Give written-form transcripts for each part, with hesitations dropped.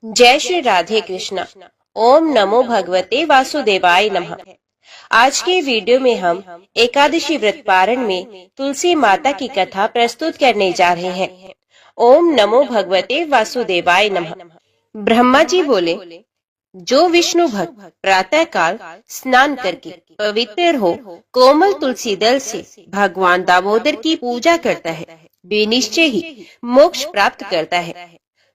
जय श्री राधे कृष्णा। ओम नमो भगवते वासुदेवाय नमः। आज के वीडियो में हम एकादशी व्रत पारण में तुलसी माता की कथा प्रस्तुत करने जा रहे हैं। ओम नमो भगवते वासुदेवाय नमः। ब्रह्मा जी बोले, जो विष्णु भक्त प्रातः काल स्नान करके पवित्र हो कोमल तुलसी दल से भगवान दामोदर की पूजा करता है, वे निश्चय ही मोक्ष प्राप्त करता है।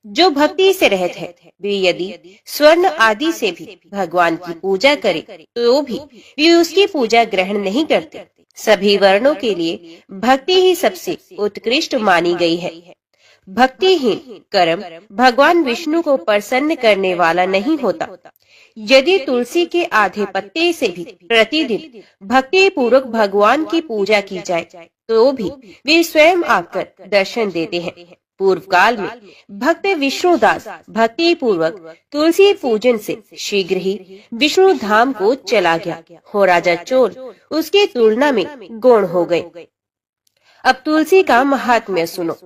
जो भक्ति से रहत है, वे यदि स्वर्ण आदि से भी भगवान की पूजा करे तो भी वे उसकी पूजा ग्रहण नहीं करते। सभी वर्णों के लिए भक्ति ही सबसे उत्कृष्ट मानी गई है। भक्तिहीन कर्म भगवान विष्णु को प्रसन्न करने वाला नहीं होता। यदि तुलसी के आधे पत्ते से भी प्रतिदिन भक्ति पूर्वक भगवान की पूजा की जाए तो भी वे स्वयं आकर दर्शन देते हैं। पूर्व काल में भक्त विष्णुदास भक्ति पूर्वक तुलसी पूजन से शीघ्र ही विष्णु धाम को चला गया हो राजा चोर उसकी तुलना में गौण हो गए। अब तुलसी का महात्म्य सुनो।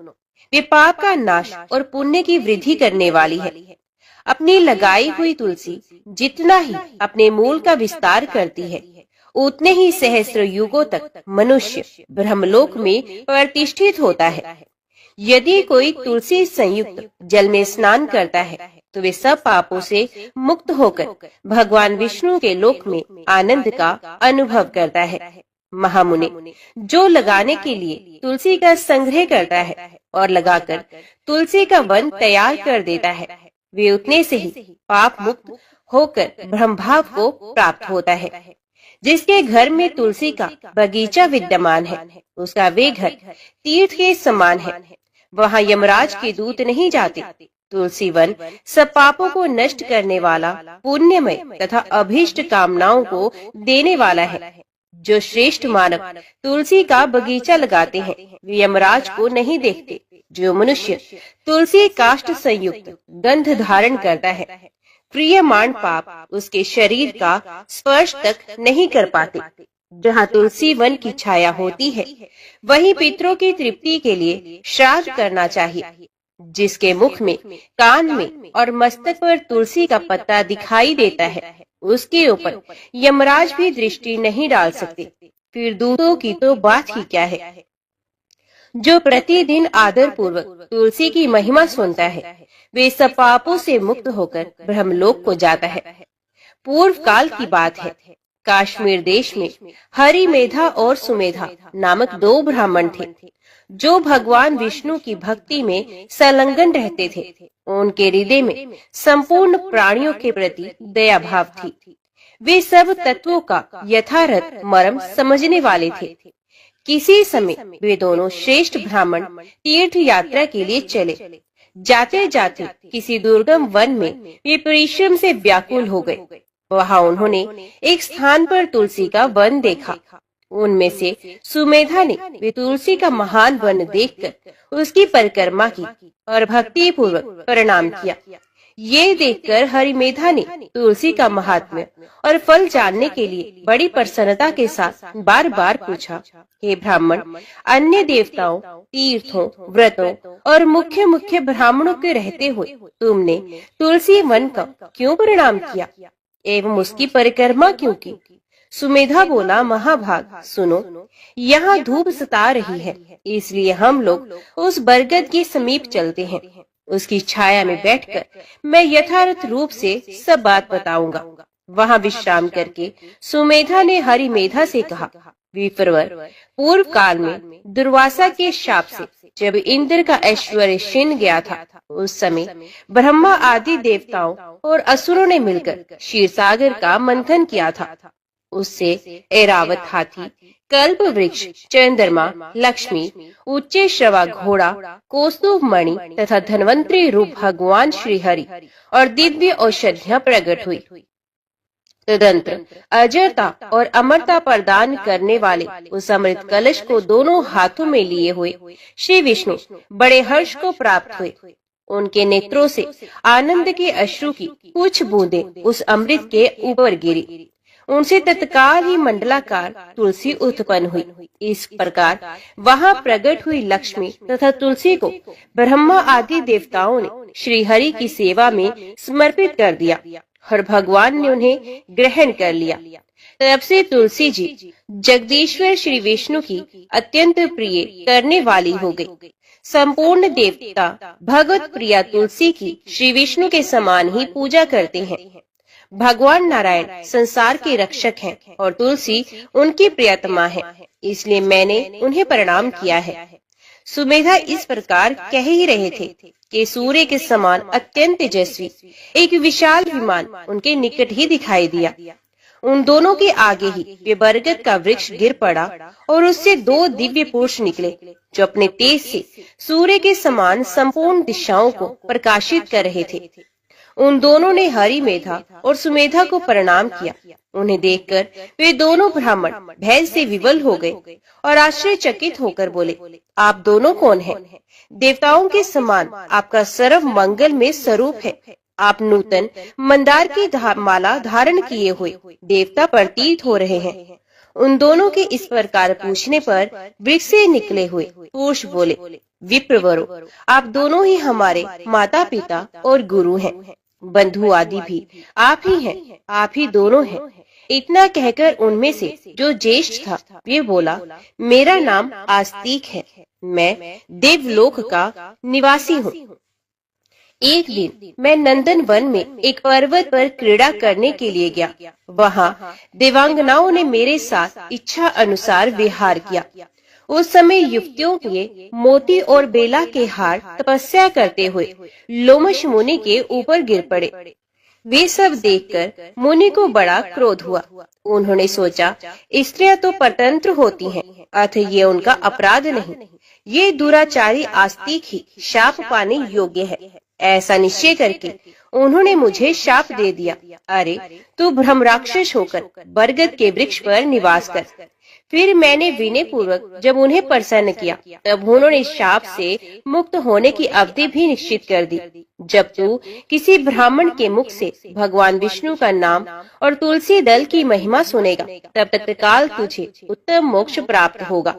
वे पाप का नाश और पुण्य की वृद्धि करने वाली है। अपनी लगाई हुई तुलसी जितना ही अपने मूल का विस्तार करती है, उतने ही सहस्र युगों तक मनुष्य ब्रह्मलोक में प्रतिष्ठित होता है। यदि कोई तुलसी संयुक्त जल में स्नान करता है तो वे सब पापों से मुक्त होकर भगवान विष्णु के लोक में आनंद का अनुभव करता है। महामुनि, जो लगाने के लिए तुलसी का संग्रह करता है और लगाकर तुलसी का वन तैयार कर देता है, वे उतने से ही पाप मुक्त होकर ब्रह्मभाव को प्राप्त होता है। जिसके घर में तुलसी का बगीचा विद्यमान है, उसका वे घर तीर्थ के समान है। वहाँ यमराज के दूत नहीं जाते। तुलसी वन सब पापों को नष्ट करने वाला, पुण्यमय तथा अभीष्ट कामनाओं को देने वाला है। जो श्रेष्ठ मानव तुलसी का बगीचा लगाते हैं, वे यमराज को नहीं देखते। जो मनुष्य तुलसी काष्ठ संयुक्त गंध धारण करता है, प्रियमान पाप उसके शरीर का स्पर्श तक नहीं कर पाते। जहाँ तुलसी वन की छाया होती है, वहीं पितरों की तृप्ति के लिए श्राद्ध करना चाहिए। जिसके मुख में, कान में और मस्तक पर तुलसी का पत्ता दिखाई देता है, उसके ऊपर यमराज भी दृष्टि नहीं डाल सकते। फिर दूतों की तो बात ही क्या है। जो प्रतिदिन आदर पूर्वक तुलसी की महिमा सुनता है, वे सब पापों से मुक्त होकर ब्रह्मलोक को जाता है। पूर्व काल की बात है। कश्मीर देश में हरिमेधा और सुमेधा नामक दो ब्राह्मण थे, जो भगवान विष्णु की भक्ति में संलग्न रहते थे। उनके हृदय में संपूर्ण प्राणियों के प्रति दया भाव थी। वे सब तत्वों का यथार्थ मर्म समझने वाले थे। किसी समय वे दोनों श्रेष्ठ ब्राह्मण तीर्थ यात्रा के लिए चले। जाते जाते किसी दुर्गम वन में वे परिश्रम से व्याकुल हो गए। वहाँ उन्होंने एक स्थान पर तुलसी का वन देखा। उनमें से सुमेधा ने वे तुलसी का महान वन देखकर उसकी परिक्रमा की और भक्ति पूर्वक प्रणाम किया। ये देखकर हरिमेधा ने तुलसी का महात्म्य और फल जानने के लिए बड़ी प्रसन्नता के साथ बार बार पूछा, हे ब्राह्मण, अन्य देवताओं, तीर्थों, व्रतों और मुख्य मुख्य ब्राह्मणों के रहते हुए तुमने तुलसी वन का क्यों प्रणाम किया एवं उसकी परिक्रमा क्यों की? सुमेधा बोला, महाभाग सुनो, यहाँ धूप सता रही है, इसलिए हम लोग उस बरगद के समीप चलते हैं। उसकी छाया में बैठकर मैं यथार्थ रूप से सब बात बताऊंगा। वहाँ विश्राम करके सुमेधा ने हरिमेधा से कहा, विप्रवर, पूर्व काल में दुर्वासा के शाप से जब इंद्र का ऐश्वर्य क्षीण गया था, उस समय ब्रह्मा आदि देवताओं और असुरों ने मिलकर क्षीर सागर का मंथन किया था। उससे ऐरावत हाथी, कल्प वृक्ष, चंद्रमा, लक्ष्मी, उच्चे श्रवा घोड़ा, कौस्तुभ मणि तथा धन्वंतरी रूप भगवान श्री हरि और दिव्य औषधियां प्रकट हुई। तदंतर अजरता और अमरता प्रदान करने वाले उस अमृत कलश को दोनों हाथों में लिए हुए श्री विष्णु बड़े हर्ष को प्राप्त हुए। उनके नेत्रों से आनंद के अश्रु की कुछ बूंदें उस अमृत के ऊपर गिरी। उनसे तत्काल ही मंडलाकार तुलसी उत्पन्न हुई। इस प्रकार वहां प्रकट हुई लक्ष्मी तथा तुलसी को ब्रह्मा आदि देवताओं ने श्री हरि की सेवा में समर्पित कर दिया और भगवान ने उन्हें ग्रहण कर लिया। तब से तुलसी जी जगदीश्वर श्री विष्णु की अत्यंत प्रिय करने वाली हो गई। संपूर्ण देवता भगवत प्रिया तुलसी की श्री विष्णु के समान ही पूजा करते हैं। भगवान नारायण संसार के रक्षक हैं और तुलसी उनकी प्रियतमा है, इसलिए मैंने उन्हें प्रणाम किया है। सुमेधा इस प्रकार कह ही रहे थे कि सूर्य के समान अत्यंत तेजस्वी एक विशाल विमान उनके निकट ही दिखाई दिया। उन दोनों के आगे ही वे बरगद का वृक्ष गिर पड़ा और उससे दो दिव्य पुरुष निकले जो अपने तेज से सूर्य के समान संपूर्ण दिशाओं को प्रकाशित कर रहे थे। उन दोनों ने हरि मेधा और सुमेधा को प्रणाम किया। उन्हें देखकर वे दोनों ब्राह्मण भय से विवल हो गए और आश्चर्यचकित होकर बोले, आप दोनों कौन हैं? देवताओं के समान आपका सर्व मंगल में स्वरूप है। आप नूतन मंदार की माला धारण किए हुए देवता प्रतीत हो रहे हैं। उन दोनों के इस प्रकार पूछने पर वृक्ष से निकले हुए पुरुष बोले, विप्रवरो, आप दोनों ही हमारे माता पिता और गुरु हैं। बंधु आदि भी आप ही हैं, आप ही दोनों हैं। इतना कहकर उनमें से जो ज्येष्ठ था वे बोला, मेरा नाम आस्तिक है, मैं देवलोक का निवासी हूँ। एक दिन मैं नंदन वन में एक पर्वत पर क्रीड़ा करने के लिए गया। वहाँ देवांगनाओं ने मेरे साथ इच्छा अनुसार विहार किया। उस समय युवतियों के मोती और बेला के हार तपस्या करते हुए लोमश मुनि के ऊपर गिर पड़े। वे सब देखकर मुनि को बड़ा क्रोध हुआ। उन्होंने सोचा, स्त्रियां तो परतंत्र होती हैं, अतः ये उनका अपराध नहीं, ये दुराचारी आस्तिक ही शाप पाने योग्य है। ऐसा निश्चय करके उन्होंने मुझे शाप दे दिया, अरे तू ब्रह्म राक्षस होकर बरगद के वृक्ष पर निवास कर। फिर मैंने विनय पूर्वक जब उन्हें प्रसन्न किया, तब उन्होंने शाप से मुक्त होने की अवधि भी निश्चित कर दी। जब तू किसी ब्राह्मण के मुख से भगवान विष्णु का नाम और तुलसी दल की महिमा सुनेगा, तब तत्काल तुझे उत्तम मोक्ष प्राप्त होगा।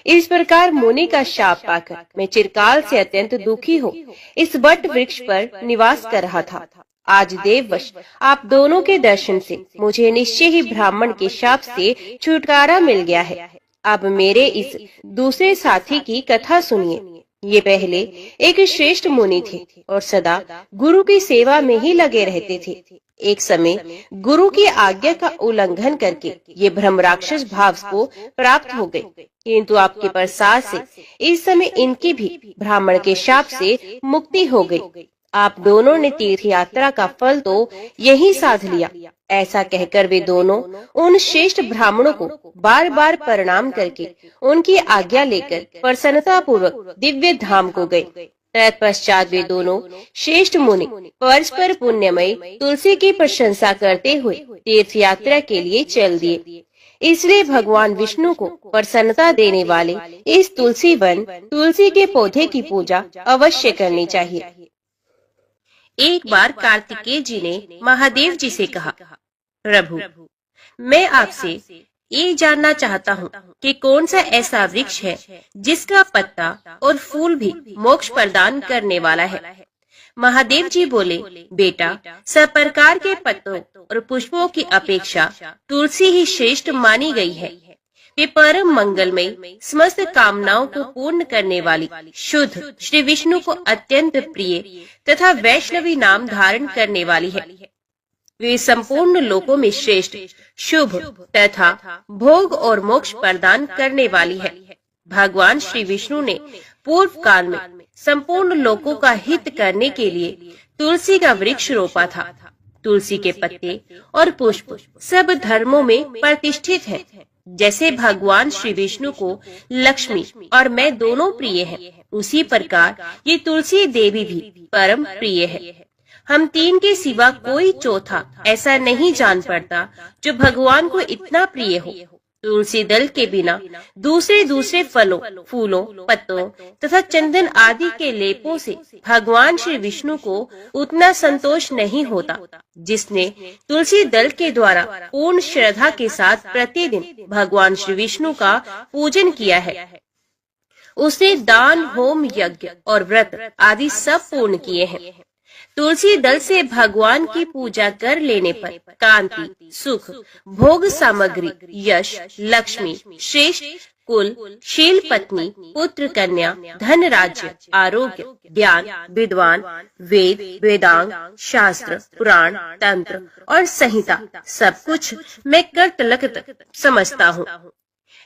इस प्रकार मुनि का शाप पाकर मैं चिरकाल से अत्यंत दुखी हो इस वट वृक्ष पर निवास कर रहा था। आज देववश आप दोनों के दर्शन से मुझे निश्चय ही ब्राह्मण के शाप से छुटकारा मिल गया है। अब मेरे इस दूसरे साथी की कथा सुनिए। ये पहले एक श्रेष्ठ मुनि थे और सदा गुरु की सेवा में ही लगे रहते थे। एक समय गुरु की आज्ञा का उल्लंघन करके ये ब्रह्म राक्षस भाव को प्राप्त हो गए, किंतु आपके प्रसाद से इस समय इनकी भी ब्राह्मण के शाप से मुक्ति हो गई। आप दोनों ने तीर्थ यात्रा का फल तो यही साध लिया। ऐसा कहकर वे दोनों उन श्रेष्ठ ब्राह्मणों को बार बार प्रणाम करके उनकी आज्ञा लेकर प्रसन्नता पूर्वक दिव्य धाम को गए। तत्पश्चात वे दोनों श्रेष्ठ मुनि परस्पर पुण्यमय तुलसी की प्रशंसा करते हुए तीर्थ यात्रा के लिए चल दिए। इसलिए भगवान विष्णु को प्रसन्नता देने वाले इस तुलसी वन तुलसी के पौधे की पूजा अवश्य करनी चाहिए। एक बार कार्तिकेय जी ने महादेव जी से कहा, प्रभु मैं आपसे ये जानना चाहता हूँ कि कौन सा ऐसा वृक्ष है जिसका पत्ता और फूल भी मोक्ष प्रदान करने वाला है। महादेव जी बोले, बेटा सब प्रकार के पत्तों और पुष्पों की अपेक्षा तुलसी ही श्रेष्ठ मानी गई है। वे परम मंगलमय समस्त कामनाओं को पूर्ण करने वाली शुद्ध श्री विष्णु को अत्यंत प्रिय तथा वैष्णवी नाम धारण करने वाली है। वे संपूर्ण लोकों में श्रेष्ठ शुभ तथा भोग और मोक्ष प्रदान करने वाली है। भगवान श्री विष्णु ने पूर्व काल में संपूर्ण लोकों का हित करने के लिए तुलसी का वृक्ष रोपा था। तुलसी के पत्ते और पुष्प सब धर्मों में प्रतिष्ठित है। जैसे भगवान श्री विष्णु को लक्ष्मी और मैं दोनों प्रिय हैं, उसी प्रकार ये तुलसी देवी भी परम प्रिय है। हम तीन के सिवा कोई चौथा ऐसा नहीं जान पड़ता जो भगवान को इतना प्रिय हो। तुलसी दल के बिना दूसरे फलों, फूलों, पत्तों तथा चंदन आदि के लेपों से भगवान श्री विष्णु को उतना संतोष नहीं होता। जिसने तुलसी दल के द्वारा पूर्ण श्रद्धा के साथ प्रतिदिन भगवान श्री विष्णु का पूजन किया है, उसने दान, होम, यज्ञ और व्रत आदि सब पूर्ण किए हैं। तुलसी दल से भगवान की पूजा कर लेने पर कांति, सुख, भोग सामग्री, यश, लक्ष्मी, श्रेष्ठ कुल, शील पत्नी, पुत्र, कन्या, धन, राज्य, आरोग्य, ज्ञान, विद्वान, वेद, वेदांग, शास्त्र, पुराण, तंत्र और संहिता सब कुछ मैं करतलगत समझता हूँ।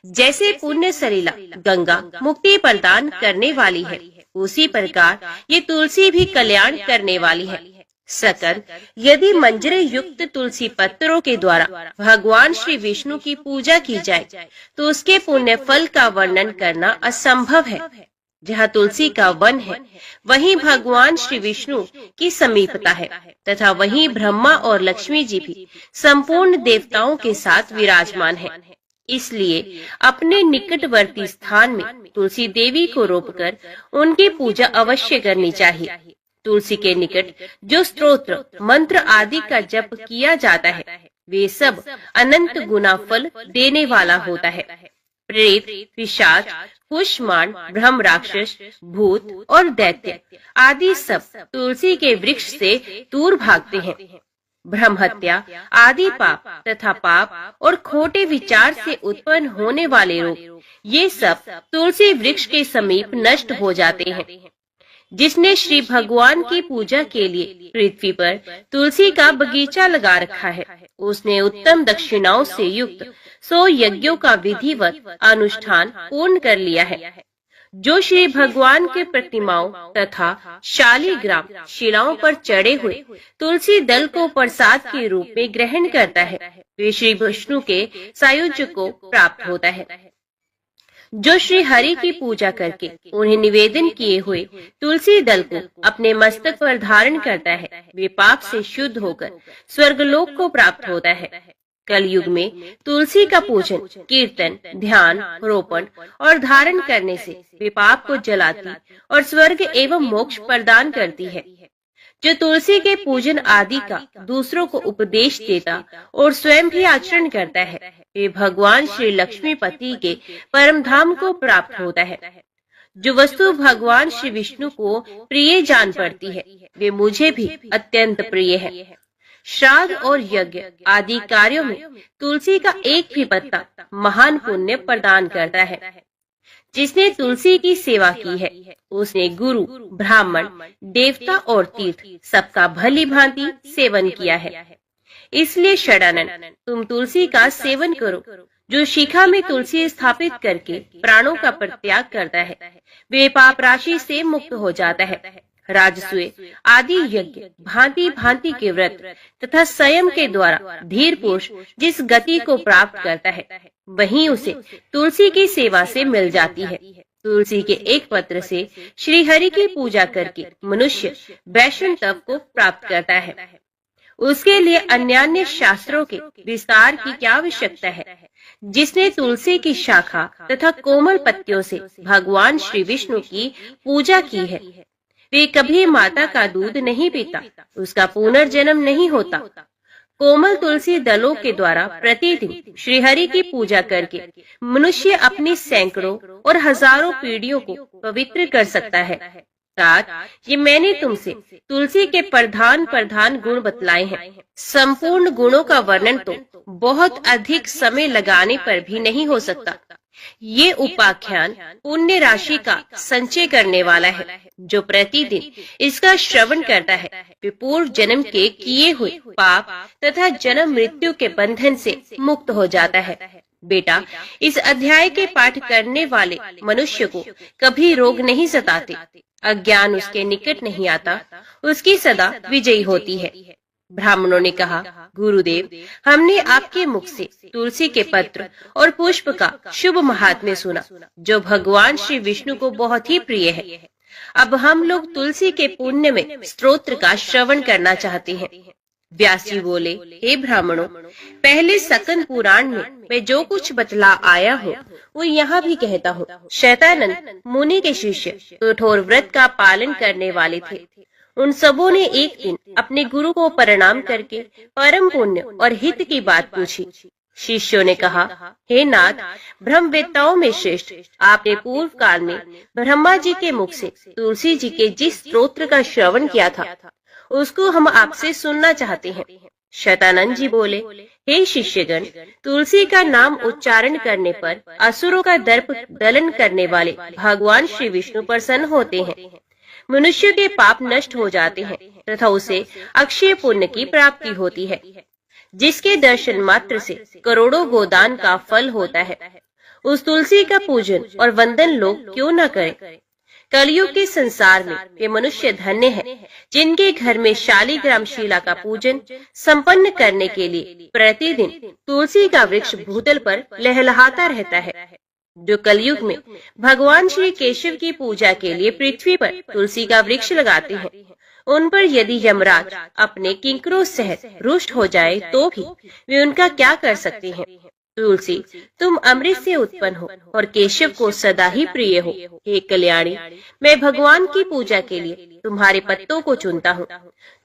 जैसे पुण्य सलीला गंगा मुक्ति प्रदान करने वाली है, उसी प्रकार ये तुलसी भी कल्याण करने वाली है। सकल यदि मंजरे युक्त तुलसी पत्रों के द्वारा भगवान श्री विष्णु की पूजा की जाए तो उसके पुण्य फल का वर्णन करना असंभव है। जहाँ तुलसी का वन है वहीं भगवान श्री विष्णु की समीपता है तथा वहीं ब्रह्मा और लक्ष्मी जी भी संपूर्ण देवताओं के साथ विराजमान है। इसलिए अपने निकटवर्ती स्थान में तुलसी देवी को रोपकर उनकी पूजा अवश्य करनी चाहिए। तुलसी के निकट जो स्तोत्र, मंत्र आदि का जप किया जाता है वे सब अनंत गुना फल देने वाला होता है। प्रेत, पिशाच, कुष्मांड, ब्रह्म राक्षस, भूत और दैत्य आदि सब तुलसी के वृक्ष से दूर भागते हैं। ब्रह्म हत्या आदि पाप तथा पाप और खोटे विचार से उत्पन्न होने वाले रोग ये सब तुलसी वृक्ष के समीप नष्ट हो जाते हैं। जिसने श्री भगवान की पूजा के लिए पृथ्वी पर तुलसी का बगीचा लगा रखा है, उसने उत्तम दक्षिणाओं से युक्त 100 यज्ञों का विधिवत अनुष्ठान पूर्ण कर लिया है। जो श्री भगवान के प्रतिमाओं तथा शालिग्राम शिलाओं पर चढ़े हुए तुलसी दल को प्रसाद के रूप में ग्रहण करता है, वे श्री विष्णु के सायुज्य को प्राप्त होता है। जो श्री हरि की पूजा करके उन्हें निवेदन किए हुए तुलसी दल को अपने मस्तक पर धारण करता है, वे पाप से शुद्ध होकर स्वर्गलोक को प्राप्त होता है। कलयुग में तुलसी का पूजन, कीर्तन, ध्यान, रोपण और धारण करने से वे पाप को जलाती और स्वर्ग एवं मोक्ष प्रदान करती है। जो तुलसी के पूजन आदि का दूसरों को उपदेश देता और स्वयं भी आचरण करता है, वे भगवान श्री लक्ष्मीपति के परम धाम को प्राप्त होता है। जो वस्तु भगवान श्री विष्णु को प्रिय जान पड़ती है वे मुझे भी अत्यंत प्रिय है। श्राद्ध और यज्ञ आदि कार्यों में तुलसी का एक भी पत्ता महान पुण्य प्रदान करता है। जिसने तुलसी की सेवा की है उसने गुरु, ब्राह्मण, देवता और तीर्थ सबका भली भांति सेवन किया है। इसलिए षडानन तुम तुलसी का सेवन करो। जो शिखा में तुलसी स्थापित करके प्राणों का परित्याग करता है वे पाप राशि से मुक्त हो जाता है। राजसूय आदि यज्ञ, भांति भांति के व्रत तथा संयम के द्वारा धीर पुरुष जिस गति को प्राप्त करता है वहीं उसे तुलसी की सेवा से मिल जाती है। तुलसी के एक पत्र से श्री हरि की पूजा करके मनुष्य वैष्णव तप को प्राप्त करता है। उसके लिए अन्यान्य शास्त्रों के विस्तार की क्या आवश्यकता है। जिसने तुलसी की शाखा तथा कोमल पत्तियों से भगवान श्री विष्णु की पूजा की है वे कभी माता का दूध नहीं पीता, उसका पुनर्जन्म नहीं होता। कोमल तुलसी दलों के द्वारा प्रतिदिन श्री हरि की पूजा करके मनुष्य अपनी सैकड़ों और हजारों पीढ़ियों को पवित्र कर सकता है। ये मैंने तुमसे तुलसी के प्रधान गुण बतलाए हैं। संपूर्ण गुणों का वर्णन तो बहुत अधिक समय लगाने पर भी नहीं हो सकता। ये उपाख्यान पुण्य राशि का संचय करने वाला है। जो प्रतिदिन इसका श्रवण करता है वे पूर्व जन्म के किए हुए पाप तथा जन्म मृत्यु के बंधन से मुक्त हो जाता है। बेटा, इस अध्याय के पाठ करने वाले मनुष्य को कभी रोग नहीं सताते, अज्ञान उसके निकट नहीं आता, उसकी सदा विजयी होती है। ब्राह्मणों ने कहा, गुरुदेव, हमने आपके मुख से तुलसी के पत्र और पुष्प का शुभ महात्म्य सुना जो भगवान श्री विष्णु को बहुत ही प्रिय है। अब हम लोग तुलसी के पुण्य में स्तोत्र का श्रवण करना चाहते हैं। व्यास जी बोले, हे ब्राह्मणों, पहले सकन पुराण में मैं जो कुछ बतला आया हूँ वो यहाँ भी कहता हूँ। शैतानंद मुनि के शिष्य कठोर व्रत का पालन करने वाले थे। उन सबों ने एक दिन अपने गुरु को प्रणाम करके परम पुण्य और हित की बात पूछी। शिष्यों ने कहा, हे नाथ, ब्रह्मवेत्ताओं में श्रेष्ठ, आपने पूर्व काल में ब्रह्मा जी के मुख से तुलसी जी के जिस स्तोत्र का श्रवण किया था उसको हम आपसे सुनना चाहते हैं। शैतानंद जी बोले, हे शिष्यगण, तुलसी का नाम उच्चारण करने पर असुरों का दर्प दलन करने वाले भगवान श्री विष्णु प्रसन्न होते हैं। मनुष्य के पाप नष्ट हो जाते हैं तथा उसे अक्षय पुण्य की प्राप्ति होती है, जिसके दर्शन मात्र से करोड़ों गोदान का फल होता है। उस तुलसी का पूजन और वंदन लोग क्यों न करें। कलयुग के संसार में वे मनुष्य धन्य हैं जिनके घर में शालिग्राम शिला का पूजन संपन्न करने के लिए प्रतिदिन तुलसी का वृक्ष भूतल पर लहलहाता रहता है। जो कलयुग में भगवान श्री केशव की पूजा के लिए पृथ्वी पर तुलसी का वृक्ष लगाते हैं, उन पर यदि यमराज अपने किंकरों सहित रुष्ट हो जाए तो भी वे उनका क्या कर सकते हैं। तुलसी, तुम अमृत से उत्पन्न हो और केशव को सदा ही प्रिय हो। हे कल्याणी, मैं भगवान की पूजा के लिए तुम्हारे पत्तों को चुनता हूँ।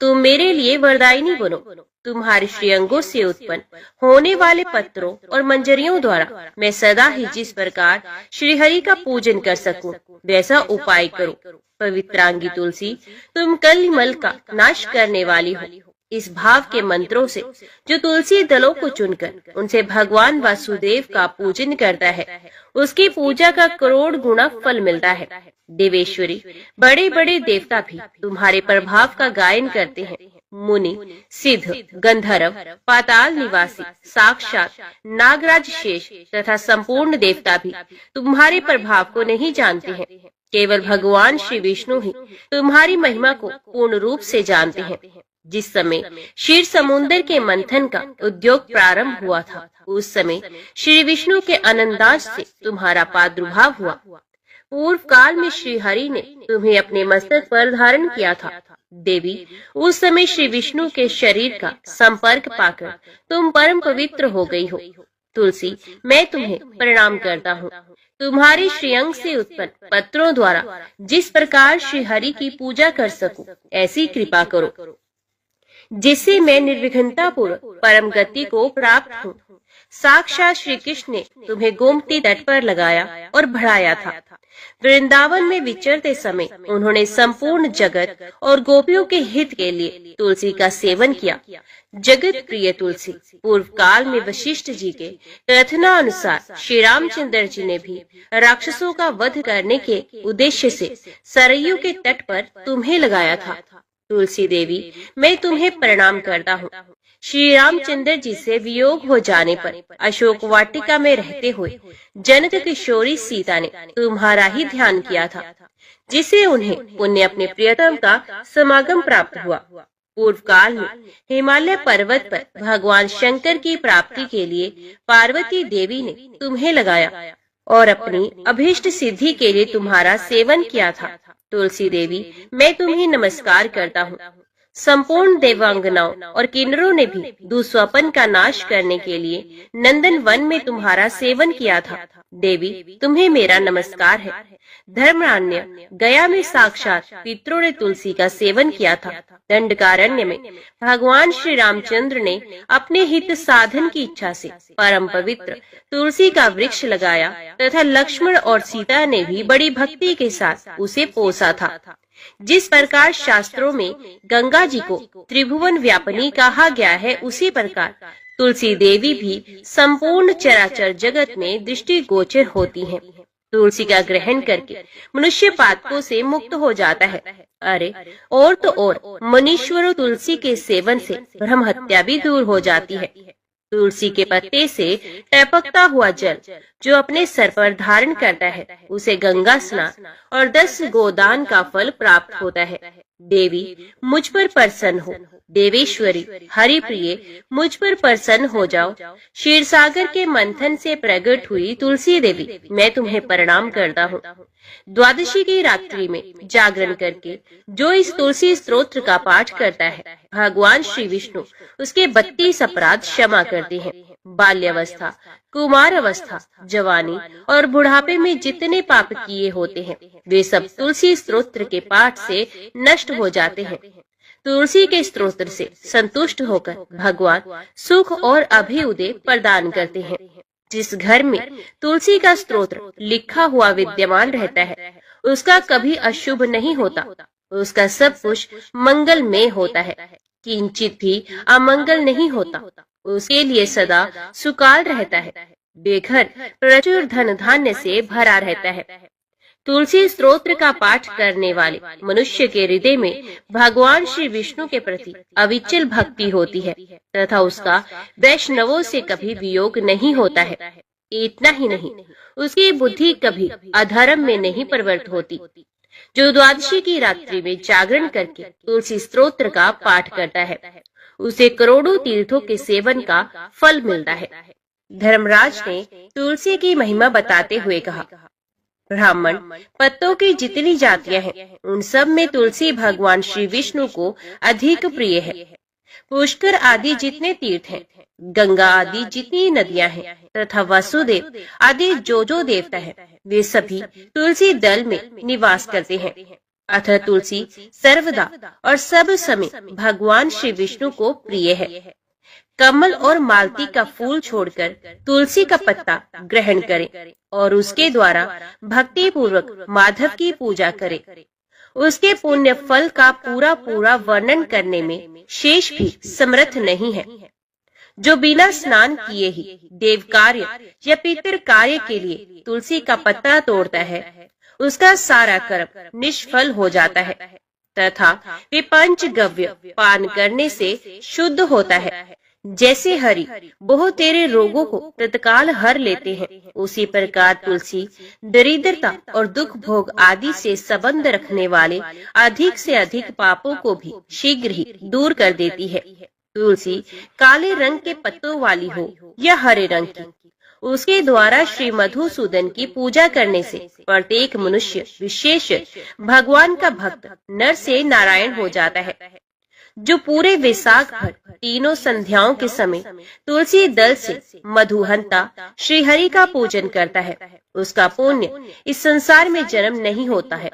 तुम मेरे लिए वरदायिनी बनो। तुम्हारे श्रीअंगों से उत्पन्न होने वाले पत्रों और मंजरियों द्वारा मैं सदा ही जिस प्रकार श्रीहरि का पूजन कर सकूं वैसा उपाय करो। पवित्रांगी तुलसी, तुम कलमल का नाश करने वाली हो। इस भाव के मंत्रों से जो तुलसी दलों को चुनकर उनसे भगवान वासुदेव का पूजन करता है, उसकी पूजा का करोड़ गुना फल मिलता है। देवेश्वरी, बड़े बड़े देवता भी तुम्हारे प्रभाव का गायन करते हैं। मुनि, सिद्ध, गंधर्व, पाताल निवासी, साक्षात नागराज शेष तथा संपूर्ण देवता भी तुम्हारे प्रभाव को नहीं जानते हैं। केवल भगवान श्री विष्णु ही तुम्हारी महिमा को पूर्ण रूप से जानते हैं। जिस समय क्षीर समुद्र के मंथन का उद्योग प्रारंभ हुआ था, उस समय श्री विष्णु के अनंतांश से तुम्हारा प्रादुर्भाव हुआ। पूर्व काल में श्री हरि ने तुम्हें अपने मस्तक पर धारण किया था। देवी, उस समय श्री विष्णु के शरीर का संपर्क पाकर तुम परम पवित्र हो गई हो। तुलसी, मैं तुम्हें प्रणाम करता हूँ। तुम्हारे श्रीअंग से उत्पन्न पत्रों द्वारा जिस प्रकार श्री हरि की पूजा कर सकूं, ऐसी कृपा करो जिससे मैं निर्विघ्नता पूर्वक परम गति को प्राप्त हूँ। साक्षात श्री कृष्ण ने तुम्हें गोमती तट पर लगाया और बढ़ाया था। वृंदावन में विचरते समय उन्होंने संपूर्ण जगत और गोपियों के हित के लिए तुलसी का सेवन किया। जगत प्रिय तुलसी, पूर्व काल में वशिष्ठ जी के कथना अनुसार श्री रामचंद्र जी ने भी राक्षसों का वध करने के उद्देश्य से सरयू के तट पर तुम्हें लगाया था। तुलसी देवी, मैं तुम्हें प्रणाम करता हूँ। श्री रामचंद्र जी से वियोग हो जाने पर अशोक वाटिका में रहते हुए जनक किशोरी सीता ने तुम्हारा ही ध्यान किया था, जिसे उन्हें पुण्य अपने प्रियतम का समागम प्राप्त हुआ। पूर्व काल में हिमालय पर्वत पर भगवान शंकर की प्राप्ति के लिए पार्वती देवी ने तुम्हें लगाया और अपनी अभीष्ट सिद्धि के लिए तुम्हारा सेवन किया था। तुलसी देवी, मैं तुम्हें नमस्कार करता हूँ। संपूर्ण देवांगनाओं और किन्नरों ने भी दुस्वपन का नाश करने के लिए नंदन वन में तुम्हारा सेवन किया था। देवी, तुम्हें मेरा नमस्कार है। धर्मरान्य गया में साक्षात पितरों ने तुलसी का सेवन किया था। दंडकारण्य में भगवान श्री रामचंद्र ने अपने हित साधन की इच्छा से परम पवित्र तुलसी का वृक्ष लगाया तथा लक्ष्मण और सीता ने भी बड़ी भक्ति के साथ उसे पोसा था। जिस प्रकार शास्त्रों में गंगा जी को त्रिभुवन व्यापिनी कहा गया है, उसी प्रकार तुलसी देवी भी संपूर्ण चराचर जगत में दृष्टि गोचर होती हैं। तुलसी का ग्रहण करके मनुष्य पातकों से मुक्त हो जाता है। अरे और तो और मनीश्वरों, तुलसी के सेवन से ब्रह्म हत्या भी दूर हो जाती है। तुलसी के पत्ते से टपकता हुआ जल जो अपने सर पर धारण करता है, उसे गंगा स्नान और 10 गोदान का फल प्राप्त होता है। देवी मुझ पर प्रसन्न हो, देवेश्वरी हरिप्रिय मुझ पर प्रसन्न हो जाओ। क्षीर सागर के मंथन से प्रकट हुई तुलसी देवी, मैं तुम्हें प्रणाम करता हूँ। द्वादशी की रात्रि में जागरण करके जो इस तुलसी स्तोत्र का पाठ करता है, भगवान श्री विष्णु उसके 32 अपराध क्षमा करते हैं। बाल्यावस्था, कुमार अवस्था, जवानी और बुढ़ापे में जितने पाप किए होते हैं, वे सब तुलसी स्तोत्र के पाठ से नष्ट हो जाते हैं। तुलसी के स्तोत्र से संतुष्ट होकर भगवान सुख और अभ्युदय प्रदान करते हैं। जिस घर में तुलसी का स्तोत्र लिखा हुआ विद्यमान रहता है, उसका कभी अशुभ नहीं होता, उसका सब कुछ मंगलमय होता है, किंचित भी अमंगल नहीं होता, उसके लिए सदा सुकाल रहता है, बेघर प्रचुर धन धान्य से भरा रहता है। तुलसी स्तोत्र का पाठ करने वाले मनुष्य के हृदय में भगवान श्री विष्णु के प्रति अविचल भक्ति होती है तथा उसका वैष्णवों से कभी वियोग नहीं होता है। इतना ही नहीं, उसकी बुद्धि कभी अधर्म में नहीं प्रवृत्त होती। जो द्वादशी की रात्रि में जागरण करके तुलसी स्तोत्र का पाठ करता है, उसे करोड़ों तीर्थों के सेवन का फल मिलता है। धर्मराज ने तुलसी की महिमा बताते हुए कहा, ब्राह्मण पत्तों की जितनी जातियां हैं, उन सब में तुलसी भगवान श्री विष्णु को अधिक प्रिय है। पुष्कर आदि जितने तीर्थ हैं, गंगा आदि जितनी नदियां हैं तथा वसुदेव आदि जो देवता है, वे सभी तुलसी दल में निवास करते हैं। अतः तुलसी सर्वदा और सब समय भगवान श्री विष्णु को प्रिय है। कमल और मालती का फूल छोड़कर तुलसी का पत्ता ग्रहण करें और उसके द्वारा भक्ति पूर्वक माधव की पूजा करें। उसके पुण्य फल का पूरा वर्णन करने में शेष भी समर्थ नहीं है। जो बिना स्नान किए ही देव कार्य या पितर कार्य के लिए तुलसी का पत्ता तोड़ता है, उसका सारा कर्म निष्फल हो जाता है तथा वे पंचगव्य पान करने से शुद्ध होता है। जैसे हरि बहुत तेरे रोगों को तत्काल हर लेते हैं, उसी प्रकार तुलसी दरिद्रता और दुख भोग आदि से संबंध रखने वाले अधिक से अधिक पापों को भी शीघ्र ही दूर कर देती है। तुलसी काले रंग के पत्तों वाली हो या हरे रंग की, उसके द्वारा श्री मधुसूदन की पूजा करने से प्रत्येक मनुष्य विशेष भगवान का भक्त नर से नारायण हो जाता है। जो पूरे वैशाख भर तीनों संध्याओं के समय तुलसी दल से मधुहंता श्री हरि का पूजन करता है, उसका पुण्य इस संसार में जन्म नहीं होता है।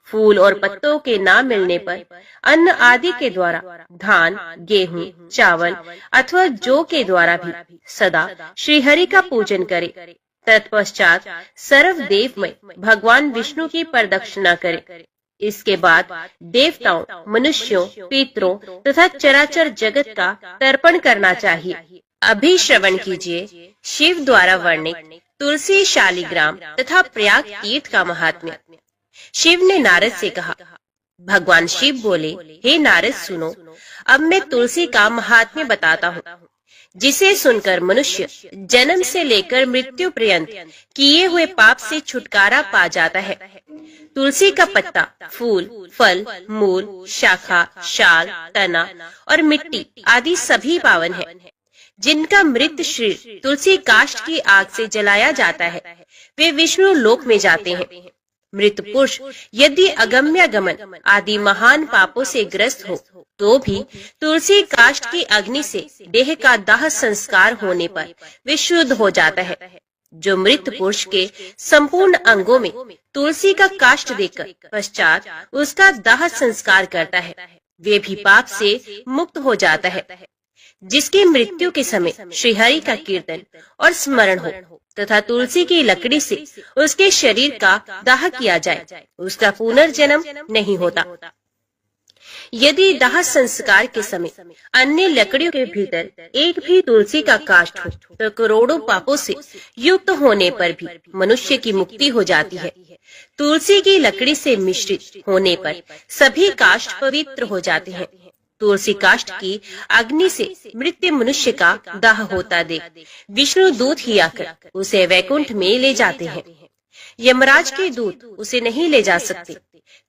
फूल और पत्तों के न मिलने पर अन्न आदि के द्वारा धान, गेहूं, चावल अथवा जौ के द्वारा भी सदा श्री हरि का पूजन करे। तत्पश्चात सर्वदेवमय भगवान विष्णु की प्रदक्षिणा करे। इसके बाद देवताओं, मनुष्यों, पितरों तथा चराचर जगत का तर्पण करना चाहिए। अभी श्रवण कीजिए शिव द्वारा वर्णित तुलसी शालिग्राम तथा प्रयाग तीर्थ का महात्म्य। शिव ने नारद से कहा, भगवान शिव बोले, हे नारद सुनो, अब मैं तुलसी का महात्म्य बताता हूँ, जिसे सुनकर मनुष्य जन्म से लेकर मृत्यु पर्यंत किए हुए पाप से छुटकारा पा जाता है। तुलसी का पत्ता, फूल, फल, मूल, शाखा, शाल, तना और मिट्टी आदि सभी पावन है। जिनका मृत शरीर तुलसी काष्ठ की आग से जलाया जाता है, वे विष्णु लोक में जाते हैं। मृत पुरुष यदि अगम्य गमन आदि महान पापों से ग्रस्त हो, तो भी तुलसी काष्ठ की अग्नि से देह का दाह संस्कार होने पर वे शुद्ध हो जाता है। जो मृत पुरुष के संपूर्ण अंगों में तुलसी का काष्ठ देकर पश्चात उसका दाह संस्कार करता है, वे भी पाप से मुक्त हो जाता है। जिसकी मृत्यु के समय श्रीहरि का कीर्तन और स्मरण हो तथा तुलसी की लकड़ी से उसके शरीर का दाह किया जाए, उसका पुनर्जन्म नहीं होता। यदि दाह संस्कार के समय अन्य लकड़ियों के भीतर एक भी तुलसी का काष्ठ हो, तो करोड़ों पापों से युक्त होने पर भी मनुष्य की मुक्ति हो जाती है। तुलसी की लकड़ी से मिश्रित होने पर सभी काष्ठ पवित्र हो जाते हैं। तुलसी काष्ठ की अग्नि से मृत मनुष्य का दाह होता देख विष्णु दूत ही आकर उसे वैकुंठ में ले जाते हैं। यमराज के दूत उसे नहीं ले जा सकते,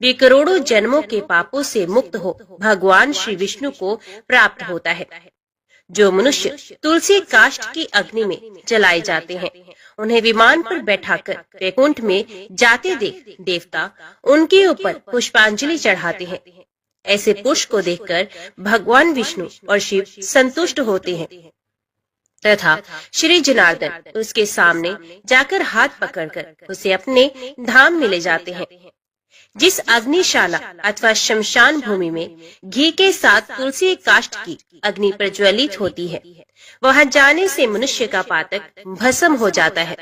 वे करोड़ों जन्मों के पापों से मुक्त हो भगवान श्री विष्णु को प्राप्त होता है। जो मनुष्य तुलसी काष्ठ की अग्नि में जलाए जाते हैं, उन्हें विमान पर बैठाकर वैकुंठ में जाते देख देवता उनके ऊपर पुष्पांजलि चढ़ाते हैं। ऐसे पुष्प को देखकर भगवान विष्णु और शिव संतुष्ट होते हैं तथा श्री जनार्दन उसके सामने जाकर हाथ पकड़कर उसे अपने धाम में ले जाते हैं। जिस अग्निशाला अथवा शमशान भूमि में घी के साथ तुलसी काष्ठ की अग्नि प्रज्वलित होती है, वहां जाने से मनुष्य का पातक भस्म हो जाता है।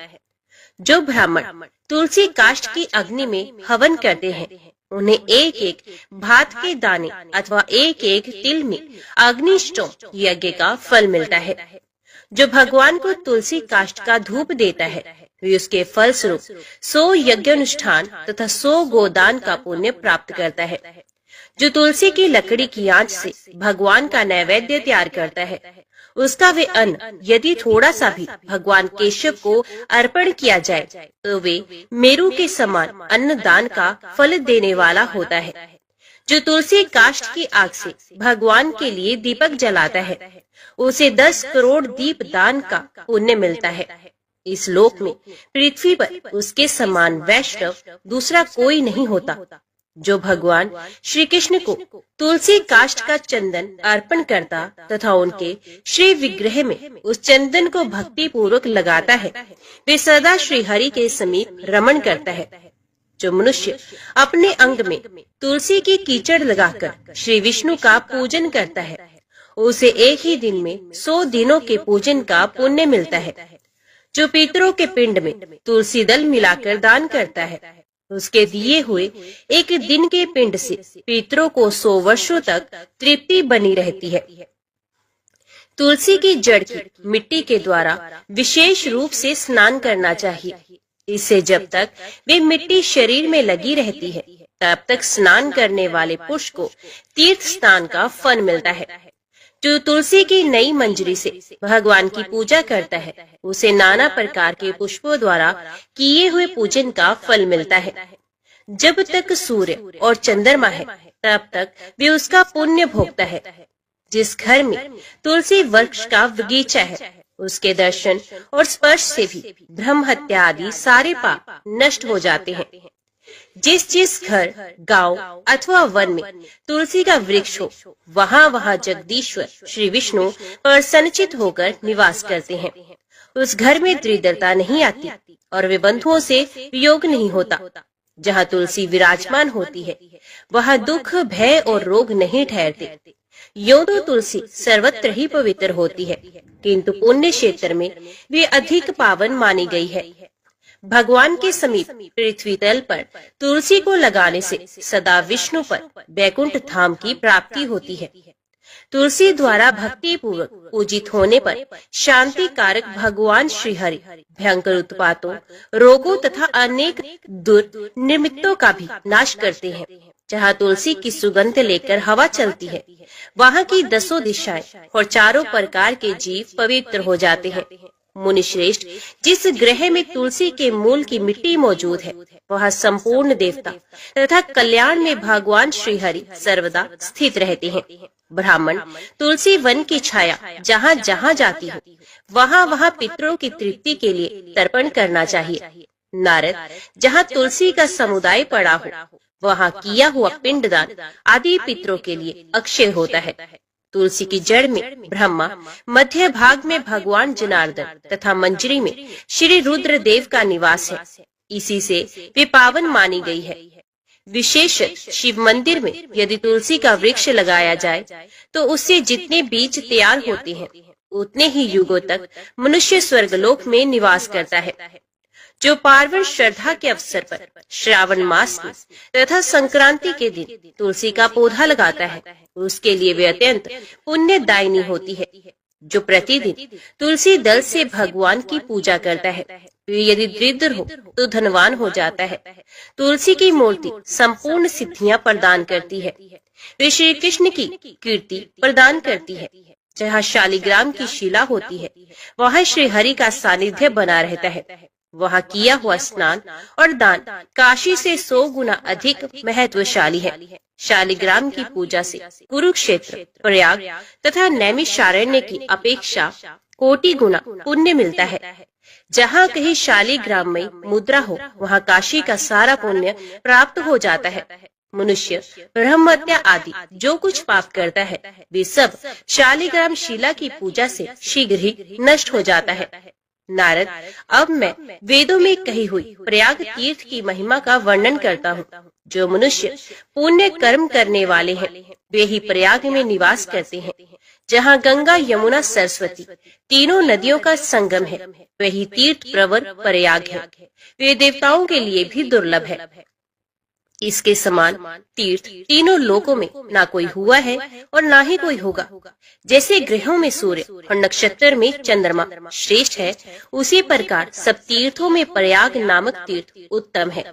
जो ब्राह्मण तुलसी काष्ठ की अग्नि में हवन करते हैं, उन्हें एक एक भात के दाने अथवा एक एक तिल में अग्निष्टोम यज्ञ का फल मिलता है। जो भगवान को तुलसी काष्ठ का धूप देता है, वे उसके फल स्वरूप 100 यज्ञानुष्ठान तथा 100 गोदान का पुण्य प्राप्त करता है। जो तुलसी की लकड़ी की आंच से भगवान का नैवेद्य तैयार करता है, उसका वे अन्न यदि थोड़ा सा भी भगवान केशव को अर्पण किया जाए, तो वे मेरू के समान अन्न दान का फल देने वाला होता है। जो तुलसी काष्ठ की आग से भगवान के लिए दीपक जलाता है, उसे 10 करोड़ दीप दान का पुण्य मिलता है। इस लोक में पृथ्वी पर उसके समान वैष्णव दूसरा कोई नहीं होता। जो भगवान श्री कृष्ण को तुलसी काष्ठ का चंदन अर्पण करता तथा उनके श्री विग्रह में उस चंदन को भक्ति पूर्वक लगाता है, वे सदा श्री हरि के समीप रमण करता है। जो मनुष्य अपने अंग में तुलसी की कीचड़ लगाकर श्री विष्णु का पूजन करता है, उसे एक ही दिन में 100 दिनों के पूजन का पुण्य मिलता है। जो पितरों के पिंड में तुलसी दल मिलाकर दान करता है, उसके दिए हुए एक दिन के पिंड से पितरों को 100 वर्षों तक तृप्ति बनी रहती है। तुलसी की जड़ की मिट्टी के द्वारा विशेष रूप से स्नान करना चाहिए। इससे जब तक वे मिट्टी शरीर में लगी रहती है, तब तक स्नान करने वाले पुरुष को तीर्थ स्नान का फल मिलता है। जो तुलसी की नई मंजरी से भगवान की पूजा करता है, उसे नाना प्रकार के पुष्पों द्वारा किए हुए पूजन का फल मिलता है। जब तक सूर्य और चंद्रमा है, तब तक वे उसका पुण्य भोगता है। जिस घर में तुलसी वृक्ष का बगीचा है, उसके दर्शन और स्पर्श से भी ब्रह्म हत्या आदि सारे पाप नष्ट हो जाते हैं। जिस घर, गांव अथवा वन में तुलसी का वृक्ष हो, वहाँ जगदीश्वर श्री विष्णु प्रसन्नचित होकर निवास करते हैं। उस घर में दरिद्रता नहीं आती और वे बंधुओं से वियोग नहीं होता। जहाँ तुलसी विराजमान होती है, वहाँ दुख, भय और रोग नहीं ठहरते। यूं तो तुलसी सर्वत्र ही पवित्र होती है, किंतु पुण्य क्षेत्र में वे अधिक पावन मानी गई है। भगवान के समीप पृथ्वी तल पर तुलसी को लगाने से सदा विष्णु पर वैकुंठ धाम की प्राप्ति होती है। तुलसी द्वारा भक्ति पूर्वक पूजित होने पर शांति कारक भगवान श्री हरि भयंकर उत्पातों, रोगों तथा अनेक दुर्निमित्तों का भी नाश करते हैं। जहाँ तुलसी की सुगंध लेकर हवा चलती है, वहाँ की 10 दिशाएं और चारों प्रकार के जीव पवित्र हो जाते हैं। मुनि श्रेष्ठ, जिस ग्रह में तुलसी के मूल की मिट्टी मौजूद है, वहाँ संपूर्ण देवता तथा कल्याण में भगवान श्री हरि सर्वदा स्थित रहते हैं। ब्राह्मण तुलसी वन की छाया जहाँ जहाँ जाती हो, वहाँ पितरों की तृप्ति के लिए तर्पण करना चाहिए। नारद, जहाँ तुलसी का समुदाय पड़ा हो, वहाँ किया हुआ पिंडदान आदि पितरों के लिए अक्षय होता है। तुलसी की जड़ में ब्रह्मा, मध्य भाग में भगवान जनार्दन तथा मंजरी में श्री रुद्र देव का निवास है। इसी से वे पावन मानी गई है। विशेष शिव मंदिर में यदि तुलसी का वृक्ष लगाया जाए, तो उससे जितने बीज तैयार होते हैं, उतने ही युगों तक मनुष्य स्वर्गलोक में निवास करता है। जो पार्वण श्रद्धा के अवसर पर श्रावण मास में तथा संक्रांति के दिन तुलसी का पौधा लगाता है, उसके लिए वे अत्यंत पुण्यदायिनी होती है। जो प्रतिदिन तुलसी दल से भगवान की पूजा करता है, यदि दरिद्र हो तो धनवान हो जाता है। तुलसी की मूर्ति संपूर्ण सिद्धियां प्रदान करती है। वे श्री कृष्ण की कीर्ति प्रदान करती है। जहाँ शालिग्राम की शिला होती है, वहाँ श्री हरि का सानिध्य बना रहता है। वहाँ किया हुआ स्नान और दान काशी से 100 गुना अधिक महत्वशाली है। शालिग्राम की पूजा से कुरुक्षेत्र, प्रयाग तथा नैमिषारण्य की अपेक्षा कोटि गुना पुण्य मिलता है। जहाँ कहीं शालिग्राम में मुद्रा हो, वहाँ काशी का सारा पुण्य प्राप्त हो जाता है। मनुष्य ब्रह्म हत्या आदि जो कुछ पाप करता है, वे सब शालिग्राम शिला की पूजा से शीघ्र ही नष्ट हो जाता है। नारद, अब मैं वेदों में कही हुई प्रयाग तीर्थ की महिमा का वर्णन करता हूँ। जो मनुष्य पुण्य कर्म करने वाले हैं, वे ही प्रयाग में निवास करते हैं। जहाँ गंगा, यमुना, सरस्वती तीनों नदियों का संगम है, वही तीर्थ प्रवर प्रयाग है। वे देवताओं के लिए भी दुर्लभ है। इसके समान तीर्थ तीनों लोकों में ना कोई हुआ है और ना ही कोई होगा। जैसे ग्रहों में सूर्य और नक्षत्र में चंद्रमा श्रेष्ठ है, उसी प्रकार सब तीर्थों में प्रयाग नामक तीर्थ उत्तम है।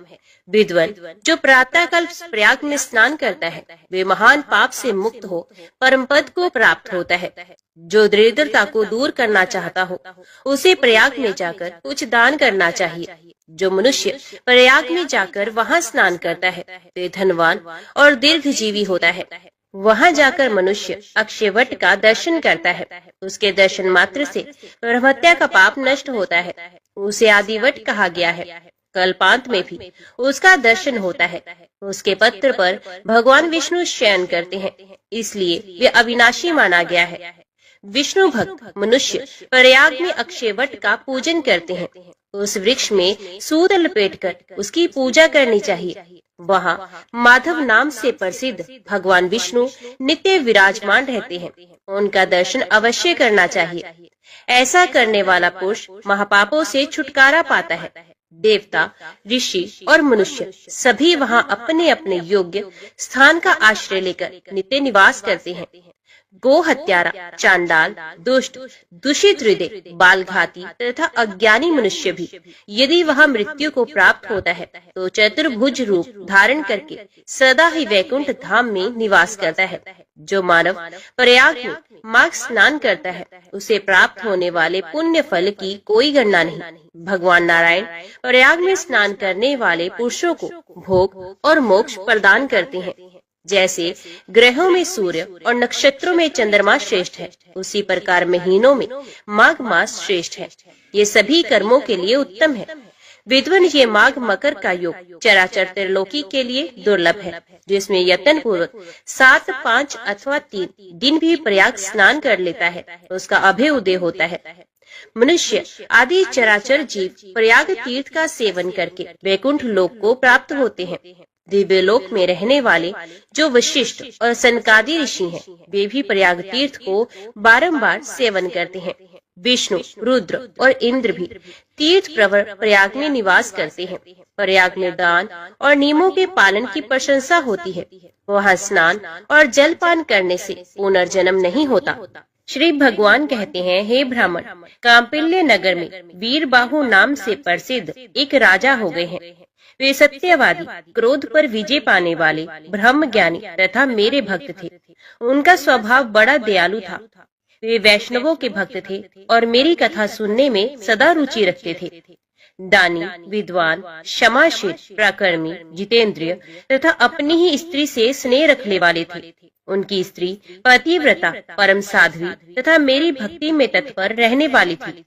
विद्वान जो प्रातः काल प्रयाग में स्नान करता है, वे महान पाप से मुक्त हो परम पद को प्राप्त होता है। जो दरिद्रता को दूर करना चाहता हो, उसे प्रयाग में जाकर कुछ दान करना चाहिए। जो मनुष्य प्रयाग में जाकर वहाँ स्नान करता है, वे धनवान और दीर्घजीवी होता है। वहाँ जाकर मनुष्य अक्षयवट का दर्शन करता है। उसके दर्शन मात्र से ब्रह्महत्या का पाप नष्ट होता है। उसे आदिवट कहा गया है। कल्पांत में भी उसका दर्शन होता है। उसके पत्र पर भगवान विष्णु शयन करते हैं, इसलिए वे अविनाशी माना गया है। विष्णु भक्त मनुष्य प्रयाग में अक्षयवट का पूजन करते हैं। उस वृक्ष में सूत लपेटकर उसकी पूजा करनी चाहिए। वहाँ माधव नाम से प्रसिद्ध भगवान विष्णु नित्य विराजमान रहते हैं। उनका दर्शन अवश्य करना चाहिए। ऐसा करने वाला पुरुष महापापों से छुटकारा पाता है। देवता, ऋषि और मनुष्य सभी वहाँ अपने अपने योग्य स्थान का आश्रय लेकर नित्य निवास करते हैं। गो हत्यारा, चांडाल, दुष्ट, दूषित हृदय, बालघाती तथा अज्ञानी मनुष्य भी यदि वह मृत्यु को प्राप्त होता है, तो चतुर्भुज रूप धारण करके सदा ही वैकुंठ धाम में निवास करता है। जो मानव प्रयाग में माघ स्नान करता है, उसे प्राप्त होने वाले पुण्य फल की कोई गणना नहीं। भगवान नारायण प्रयाग में स्नान करने वाले पुरुषों को भोग और मोक्ष प्रदान करते हैं। जैसे ग्रहों में सूर्य और नक्षत्रों में चंद्रमा श्रेष्ठ है, उसी प्रकार महीनों में माघ मास श्रेष्ठ है। ये सभी कर्मों के लिए उत्तम है। विद्वान ये माघ मकर का योग चराचर त्रिलोकी के लिए दुर्लभ है, जिसमें यत्न पूर्वक 7, 5 अथवा 3 दिन भी प्रयाग स्नान कर लेता है, उसका अभय उदय होता है। मनुष्य आदि चराचर जीव प्रयाग तीर्थ का सेवन करके वैकुंठ लोक को प्राप्त होते हैं। दिव्य लोक में रहने वाले जो वशिष्ठ और सनकादि ऋषि हैं, वे भी प्रयाग तीर्थ को बारंबार सेवन करते हैं। विष्णु, रुद्र और इंद्र भी तीर्थ प्रवर प्रयाग में निवास करते हैं। प्रयाग में दान और नियमों के पालन की प्रशंसा होती है। वहाँ स्नान और जलपान करने से पुनर्जन्म नहीं होता। श्री भगवान कहते हैं, हे ब्राह्मण, कांपिल्य नगर में वीरबाहु नाम से प्रसिद्ध एक राजा हो गए हैं। वे सत्यवादी, क्रोध पर विजय पाने वाले, ब्रह्म ज्ञानी तथा मेरे भक्त थे। उनका स्वभाव बड़ा दयालु था। वे वैष्णवों के भक्त थे और मेरी कथा सुनने में सदा रुचि रखते थे। दानी, विद्वान, क्षमाशील, प्राकर्मी, जितेंद्रिय तथा अपनी ही स्त्री से स्नेह रखने वाले थे। उनकी स्त्री पतिव्रता, परम साध्वी तथा मेरी भक्ति में तत्पर रहने वाली थी।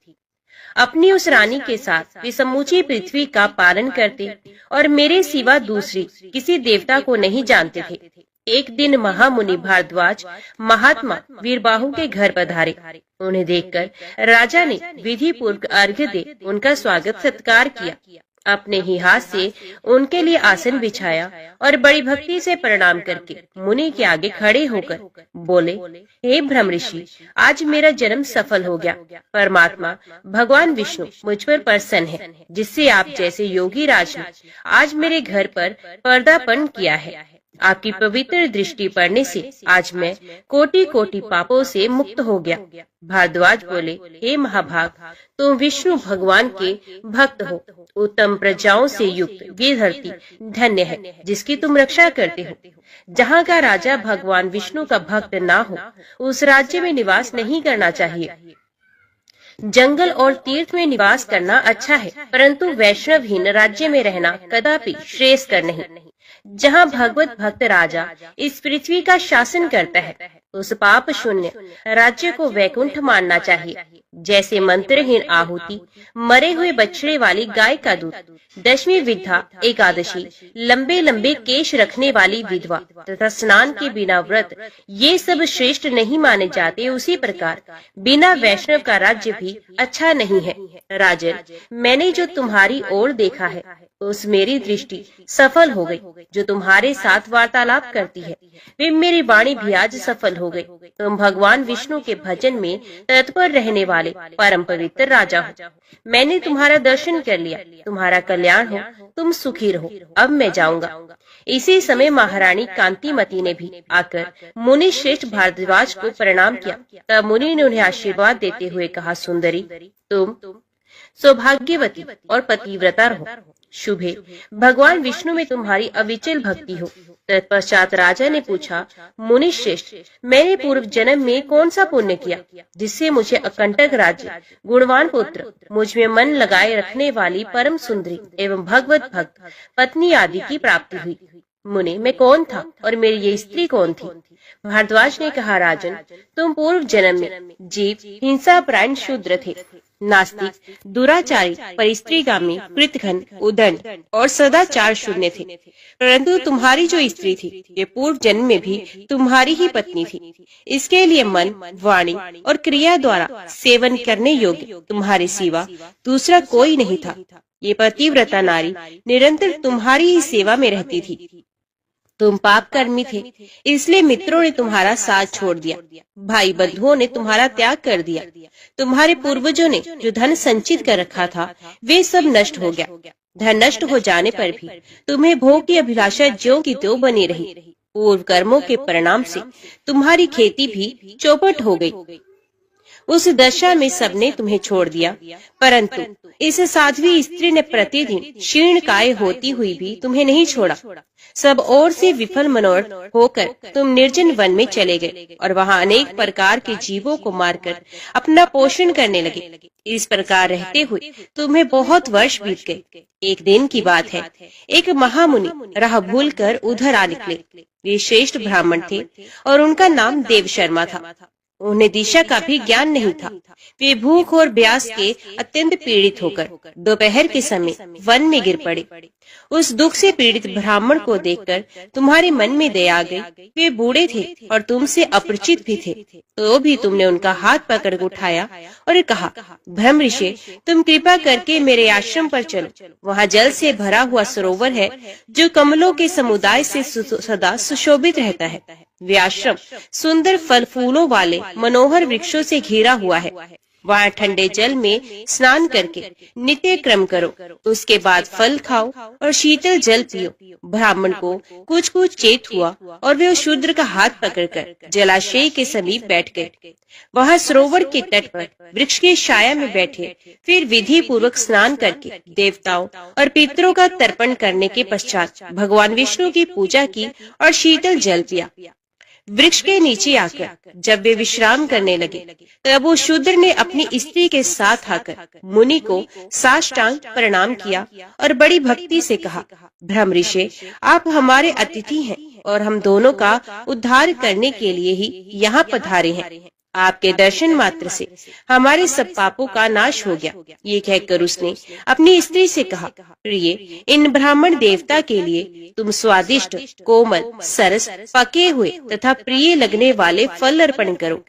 अपनी उस रानी के साथ वे समूची पृथ्वी का पालन करते और मेरे सिवा दूसरी किसी देवता को नहीं जानते थे। एक दिन महामुनि भारद्वाज महात्मा वीरबाहु के घर पधारे। उन्हें देखकर राजा ने विधि पूर्वक अर्घ्य दे उनका स्वागत सत्कार किया। अपने ही हाथ से उनके लिए आसन बिछाया और बड़ी भक्ति से प्रणाम करके मुनि के आगे खड़े होकर बोले, हे ब्रह्म ऋषि, आज मेरा जन्म सफल हो गया। परमात्मा भगवान विष्णु मुझ पर प्रसन्न है, जिससे आप जैसे योगी राज ने आज मेरे घर पर पर्दापण किया है। आपकी पवित्र दृष्टि पड़ने से आज मैं कोटि कोटि पापों से मुक्त हो गया। भारद्वाज बोले, हे महाभाग, तुम विष्णु भगवान के भक्त हो। उत्तम प्रजाओं से युक्त ये धरती धन्य है, जिसकी तुम रक्षा करते हो। जहाँ का राजा भगवान विष्णु का भक्त ना हो, उस राज्य में निवास नहीं करना चाहिए। जंगल और तीर्थ में निवास करना अच्छा है, परंतु वैष्णवहीन राज्य में रहना कदापि श्रेयस्कर नहीं। जहाँ भगवत भक्त राजा इस पृथ्वी का शासन करता है, उस पाप शून्य राज्य को वैकुंठ मानना चाहिए। जैसे मंत्रहीन आहुति, मरे हुए बछड़े वाली गाय का दूध, दशमी विद्या एकादशी, लंबे लंबे केश रखने वाली विधवा तथा स्नान के बिना व्रत, ये सब श्रेष्ठ नहीं माने जाते। उसी प्रकार बिना वैष्णव का राज्य भी अच्छा नहीं है। राजन, मैंने जो तुम्हारी ओर देखा है, उस मेरी दृष्टि सफल हो गई। जो तुम्हारे साथ वार्तालाप करती है, वे मेरी वाणी भी आज सफल हो गई। तुम भगवान विष्णु के भजन में तत्पर रहने वाले परम पवित्र राजा हो। मैंने तुम्हारा दर्शन कर लिया, तुम्हारा कल्याण हो, तुम सुखी रहो। अब मैं जाऊंगा। इसी समय महारानी कांतिमती ने भी आकर मुनि श्रेष्ठ भारद्वाज को प्रणाम किया। तब मुनि ने उन्हें आशीर्वाद देते हुए कहा, सुंदरी, तुम सौभाग्यवती और पतिव्रता रहो। शुभे, भगवान विष्णु में तुम्हारी अविचल भक्ति हो। तत्पश्चात राजा ने पूछा, मुनि श्रेष्ठ, मैंने पूर्व जन्म में कौन सा पुण्य किया जिससे मुझे अकंटक राज्य, गुणवान पुत्र, मुझ में मन लगाए रखने वाली परम सुंदरी एवं भगवत भक्त पत्नी आदि की प्राप्ति हुई। मुनि, मैं कौन था और मेरी ये स्त्री कौन थी? भारद्वाज ने कहा, राजन, तुम पूर्व जन्म में जीव हिंसा प्राण शूद्र थे, नास्तिक, दुराचारी, परिस्त्रीगामी, कृतघ्न, उदंड और सदाचार शून्य थे। परंतु तुम्हारी जो स्त्री थी, ये पूर्व जन्म में भी तुम्हारी ही पत्नी थी। इसके लिए मन, वाणी और क्रिया द्वारा सेवन करने योग्य तुम्हारे सिवा दूसरा कोई नहीं था। ये पतिव्रता नारी निरंतर तुम्हारी ही सेवा में रहती थी। तुम पाप कर्मी थे, इसलिए मित्रों ने तुम्हारा साथ छोड़ दिया, भाई बंधुओं ने तुम्हारा त्याग कर दिया। तुम्हारे पूर्वजों ने जो धन संचित कर रखा था, वे सब नष्ट हो गया। धन नष्ट हो जाने पर भी तुम्हें भोग की अभिलाषा ज्यों की त्यों बनी रही। पूर्व कर्मों के परिणाम से तुम्हारी खेती भी चौपट हो गई। उस दशा में सबने तुम्हें छोड़ दिया, परंतु इस साध्वी स्त्री ने प्रतिदिन क्षीण काय होती हुई भी तुम्हें नहीं छोड़ा। सब ओर से विफल मनोरथ होकर तुम निर्जन वन में चले गए और वहाँ अनेक प्रकार के जीवों को मारकर अपना पोषण करने लगे। इस प्रकार रहते हुए तुम्हें बहुत वर्ष बीत गए। एक दिन की बात है, एक महामुनि राह भूल कर उधर आ निकले। वे श्रेष्ठ ब्राह्मण थे और उनका नाम देव शर्मा था। उन्हें दिशा का भी ज्ञान नहीं था। वे भूख और प्यास के अत्यंत पीड़ित होकर दोपहर के समय वन में गिर पड़े। उस दुख से पीड़ित ब्राह्मण को देखकर तुम्हारे मन में दया आ गई। वे बूढ़े थे और तुमसे अपरिचित भी थे, तो भी तुमने उनका हाथ पकड़ उठाया और कहा, ब्रह्म ऋषि, तुम कृपा करके मेरे आश्रम पर चलो। वहाँ जल से भरा हुआ सरोवर है, जो कमलों के समुदाय से सदा सुशोभित रहता है। वे आश्रम सुंदर फल फूलों वाले मनोहर वृक्षों से घिरा हुआ है। वहाँ ठंडे जल में स्नान करके नित्य क्रम करो। उसके बाद फल खाओ और शीतल जल पियो। ब्राह्मण को कुछ चेत हुआ और वे उस शूद्र का हाथ पकड़कर जलाशय के समीप बैठ गए। वहाँ सरोवर के तट पर वृक्ष के छाया में बैठे, फिर विधि पूर्वक स्नान करके देवताओं और पितरों का तर्पण करने के पश्चात भगवान विष्णु की पूजा की और शीतल जल पिया। वृक्ष के नीचे आकर जब वे विश्राम करने लगे, तब वो शूद्र ने अपनी स्त्री के साथ आकर मुनि को साष्टांग प्रणाम किया और बड़ी भक्ति से कहा, ब्रह्म ऋषि, आप हमारे अतिथि हैं और हम दोनों का उद्धार करने के लिए ही यहाँ पधारे हैं। आपके दर्शन मात्र से हमारे सब पापों का नाश हो गया। ये कहकर उसने अपनी स्त्री से कहा, प्रिय, इन ब्राह्मण देवता के लिए तुम स्वादिष्ट, कोमल, सरस, पके हुए तथा प्रिय लगने वाले फल अर्पण करो।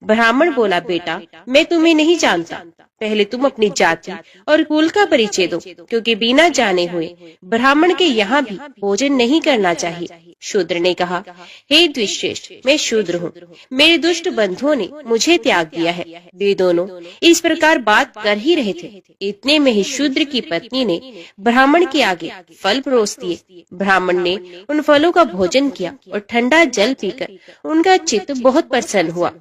ब्राह्मण बोला, बेटा, मैं तुम्हें नहीं जानता। पहले तुम अपनी जाति और कुल का परिचय दो, क्योंकि बिना जाने हुए ब्राह्मण के यहाँ भी भोजन नहीं करना चाहिए। शूद्र ने कहा, हे द्विश्रेष्ठ, मैं शूद्र हूँ। मेरे दुष्ट बंधुओं ने मुझे त्याग दिया है। वे दोनों इस प्रकार बात कर ही रहे थे, इतने में ही शूद्र की पत्नी ने ब्राह्मण के आगे फल परोस दिए। ब्राह्मण ने उन फलों का भोजन किया और ठंडा जल पीकर उनका चित्त बहुत प्रसन्न हुआ।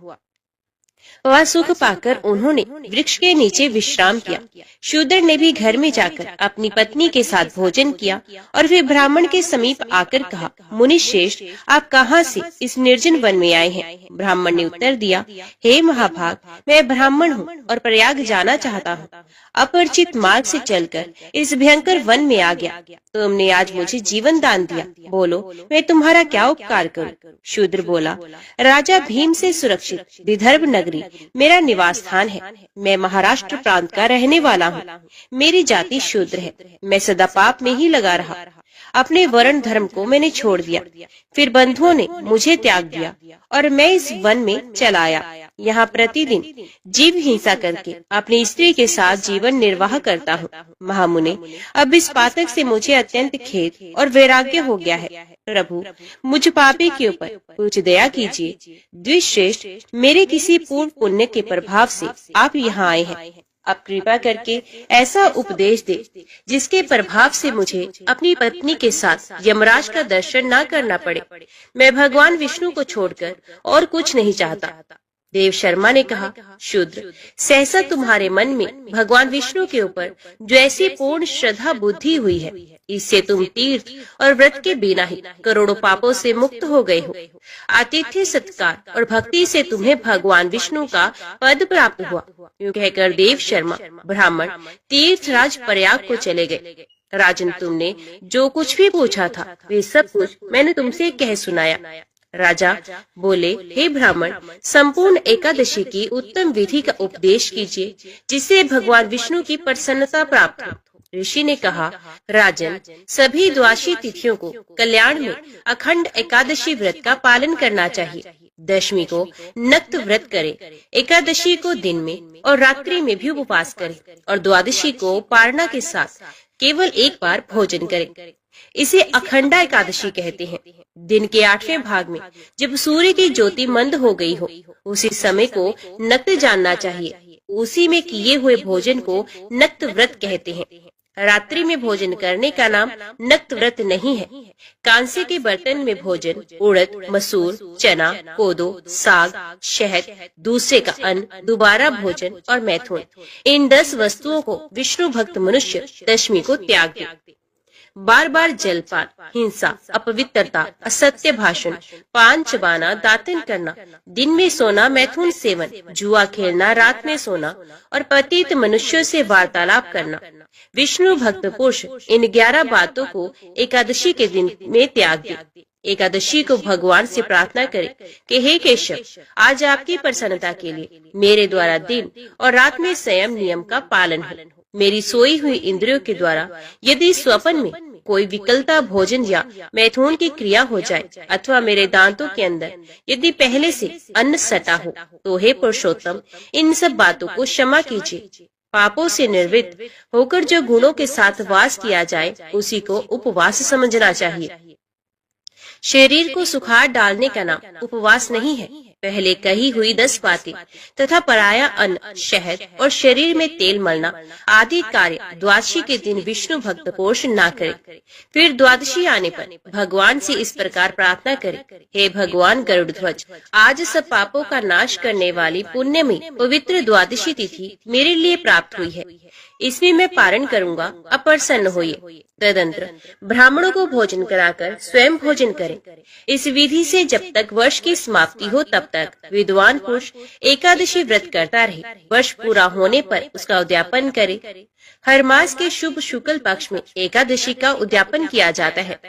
वहाँ सुख पाकर उन्होंने वृक्ष के नीचे विश्राम किया। शूद्र ने भी घर में जाकर अपनी पत्नी के साथ भोजन किया और फिर ब्राह्मण के समीप आकर कहा, मुनि श्रेष्ठ, आप कहाँ से इस निर्जन वन में आए हैं? ब्राह्मण ने उत्तर दिया, हे महाभाग, मैं ब्राह्मण हूँ और प्रयाग जाना चाहता हूँ। अपरिचित मार्ग से चलकर इस भयंकर वन में आ गया। तुमने आज मुझे जीवन दान दिया, बोलो मैं तुम्हारा क्या उपकार करूं? शूद्र बोला, राजा भीम से सुरक्षित विदर्भ नगरी मेरा निवास स्थान है। मैं महाराष्ट्र प्रांत का रहने वाला हूँ। मेरी जाति शूद्र है। मैं सदा पाप में ही लगा रहा। अपने वर्ण धर्म को मैंने छोड़ दिया। फिर बंधुओं ने मुझे त्याग दिया और मैं इस वन में चला आया। यहाँ प्रतिदिन जीव हिंसा करके अपनी स्त्री के साथ जीवन निर्वाह करता हूँ। महामुने, अब इस पातक से मुझे अत्यंत खेद और वैराग्य हो गया है। प्रभु, मुझ पापी के ऊपर कुछ दया कीजिए। द्विश्रेष्ठ, मेरे किसी पूर्व पुण्य के प्रभाव से आप यहाँ आए हैं। अब कृपा करके ऐसा उपदेश दे जिसके प्रभाव से मुझे अपनी पत्नी के साथ यमराज का दर्शन न करना पड़े। मैं भगवान विष्णु को छोड़कर और कुछ नहीं चाहता। देव शर्मा ने कहा, शूद्र, सहसा तुम्हारे मन में भगवान विष्णु के ऊपर जो ऐसी पूर्ण श्रद्धा बुद्धि हुई है, इससे तुम तीर्थ और व्रत के बिना ही करोड़ों पापों से मुक्त हो गए हो। आतिथ्य, सत्कार और भक्ति से तुम्हें भगवान विष्णु का पद प्राप्त हुआ। यूँ कहकर देव शर्मा ब्राह्मण तीर्थराज प्रयाग को चले गए। राजन, तुमने जो कुछ भी पूछा था वे सब कुछ मैंने तुमसे कह सुनाया। राजा बोले, हे ब्राह्मण, संपूर्ण एकादशी की उत्तम विधि का उपदेश कीजिए जिससे भगवान विष्णु की प्रसन्नता प्राप्त हो। ऋषि ने कहा, राजन, सभी द्वादशी तिथियों को कल्याण में अखंड एकादशी व्रत का पालन करना चाहिए। दशमी को नक्त व्रत करे, एकादशी को दिन में और रात्रि में भी उपवास करे और द्वादशी को पारणा के साथ केवल एक बार भोजन करे। इसे अखंडा एकादशी कहते हैं। दिन के 8वें भाग में जब सूर्य की ज्योति मंद हो गई हो, उसी समय को नक्त जानना चाहिए। उसी में किए हुए भोजन को नक्त व्रत कहते हैं। रात्रि में भोजन करने का नाम नक्त व्रत नहीं है। कांसे के बर्तन में भोजन उड़द, मसूर, चना, कोदो, साग, शहद, दूसरे का अन्न, दोबारा भोजन और मैथुन, इन 10 वस्तुओं को विष्णु भक्त मनुष्य दशमी को त्याग दे। बार बार जलपान, हिंसा, अपवित्रता, असत्य भाषण, पान चबाना, दातन करना, दिन में सोना, मैथुन सेवन, जुआ खेलना, रात में सोना और पतित मनुष्यों से वार्तालाप करना। विष्णु भक्त पुरुष इन 11 बातों को एकादशी के दिन में त्याग दे। एकादशी को भगवान से प्रार्थना करे कि हे केशव, आज आपकी प्रसन्नता के लिए मेरे द्वारा दिन और रात में संयम नियम का पालन हो। मेरी सोई हुई इंद्रियों के द्वारा यदि स्वप्न में कोई विकलता भोजन या मैथुन की क्रिया हो जाए अथवा मेरे दांतों के अंदर यदि पहले से अन्न सटा हो, तो हे पुरुषोत्तम, इन सब बातों को क्षमा कीजिए। पापों से निर्वृत्त होकर जो गुणों के साथ वास किया जाए उसी को उपवास समझना चाहिए। शरीर को सुखाड़ डालने का नाम उपवास नहीं है। पहले कही हुई 10 बातें तथा पराया अन्न, शहद और शरीर में तेल मलना आदि कार्य द्वादशी के दिन विष्णु भक्त पुरुष न करे। फिर द्वादशी आने पर भगवान से इस प्रकार प्रार्थना करे, हे भगवान गरुड़ध्वज, आज सब पापों का नाश करने वाली पुण्यमयी पवित्र द्वादशी तिथि मेरे लिए प्राप्त हुई है। इसमें मैं पारण करूंगा, अप्रसन्न होइए। तदंतर ब्राह्मणों को भोजन कराकर स्वयं भोजन करें। इस विधि से जब तक वर्ष की समाप्ति हो तब तक विद्वान पुरुष एकादशी व्रत करता रहे। वर्ष पूरा होने पर उसका उद्यापन करे। हर मास के शुभ शुक्ल पक्ष में एकादशी का उद्यापन किया जाता है।